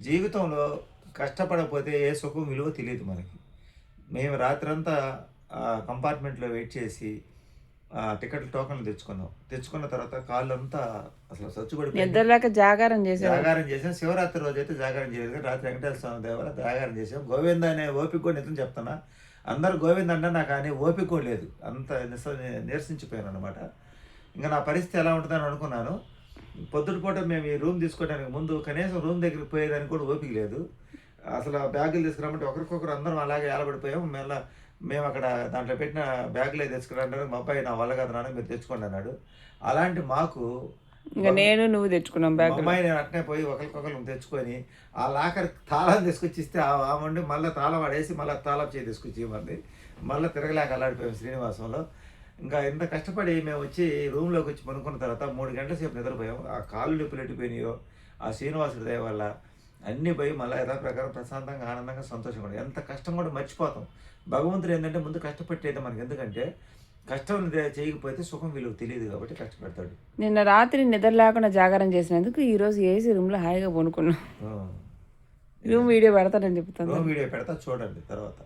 జీవితంలో కష్టపడకపోతే ఏ సుఖం విలువ తెలియదు మనకి. మేము రాత్రంతా కంపార్ట్మెంట్‌లో వెయిట్ చేసి టికెట్‌లు టోకన్‌లు తెచ్చుకున్నాం. తెచ్చుకున్న తర్వాత కాళ్ళంతా అసలు సచ్చుబడిపోయింది. నిద్రలేక జాగారం చేసేవారు. జాగారం చేసాం. శివరాత్రి రోజైతే జాగారం చేయలేదు కానీ రాత్రి వెంకటేశ్వర స్వామి దయ వల్ల జాగారం చేసాం. గోవింద అనే ఓపిక కూడా నిజం చెప్తున్నా. అందరూ గోవింద అన్నా కానీ ఓపిక కూడా లేదు. అంత నీరసించిపోయాననమాట. ఇంక నా పరిస్థితి ఎలా ఉంటుందని అనుకున్నాను. పొద్దుటిపూట మేము ఈ రూమ్ తీసుకోవడానికి ముందు కనీసం రూమ్ దగ్గరికి పోయేదానికి కూడా ఓపిక లేదు. అసలు ఆ బ్యాగులు తీసుకురామంటే ఒకరికొకరు అందరం అలాగే ఏలబడిపోయాం. మేము అక్కడ దాంట్లో పెట్టిన బ్యాగులే తీసుకురంటారు. మా అబ్బాయి నా వల్ల కాదు నాన్న మీరు తెచ్చుకోండి అన్నాడు. అలాంటి మాకు ఇంకా నేను నువ్వు తెచ్చుకున్నాం మా బ్యాగ్. అమ్మాయి నేను అట్నే పోయి ఒకరికొకరు తెచ్చుకొని ఆ లాకర్ తాళం తీసుకొచ్చి ఇస్తే ఆమండి మళ్ళీ తాళం వాడేసి మళ్ళీ తాళం చేయి తీసుకొచ్చి ఇవ్వండి. మళ్ళీ తిరగలేక అల్లాడిపోయాం శ్రీనివాసంలో. ఇంకా ఇంత కష్టపడి మేము వచ్చి రూమ్లోకి వచ్చి పనుకున్న తర్వాత 3 గంటల సేపు నిద్రపోయాం. ఆ కాళ్ళు నొప్పులు ఎట్టిపోయినాయో ఆ శ్రీనివాసుడి దయ వల్ల అన్నీ పోయి మళ్ళీ యథాప్రకారం ప్రశాంతంగా ఆనందంగా సంతోషంగా ఉండదు. ఎంత కష్టం కూడా మర్చిపోతాం. భగవంతుడు ఏంటంటే ముందు కష్టపెట్టేది మనకి, ఎందుకంటే కష్టం చేయకపోతే సుఖం విలువ తెలియదు కాబట్టి కష్టపెడతాడు. నిన్న రాత్రి నిద్ర లేకుండా జాగారం చేసినందుకు ఈరోజు ఏసీ రూమ్లో హాయిగా పనుకున్నాం. రూమ్ వీడియో పెడతానని చెప్తాను. రూమ్ వీడియో పెడతా చూడండి తర్వాత.